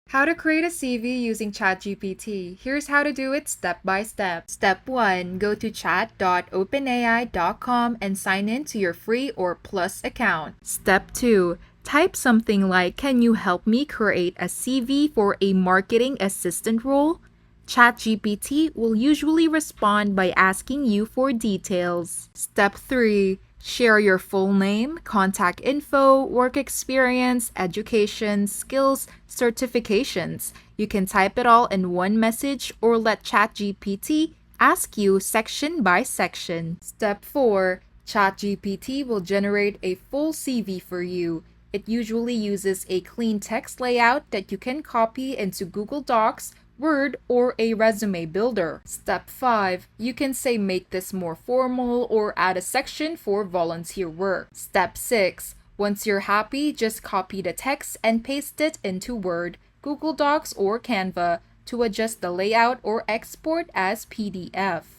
How to create a CV using ChatGPT. Here's how to do it step by step. Step 1. Go to chat.openai.com and sign in to your free or plus account. Step 2. Type something like, "Can you help me create a CV for a marketing assistant role?" ChatGPT will usually respond by asking you for details. Step 3. Share your full name, contact info, work experience, education, skills, certifications. You can type it all in one message or let ChatGPT ask you section by section. Step 4. ChatGPT will generate a full CV for you. It usually uses a clean text layout that you can copy into Google Docs, Word, or a resume builder. Step 5. You can say make this more formal or add a section for volunteer work. Step 6. Once you're happy, just copy the text and paste it into Word, Google Docs, or Canva to adjust the layout or export as PDF.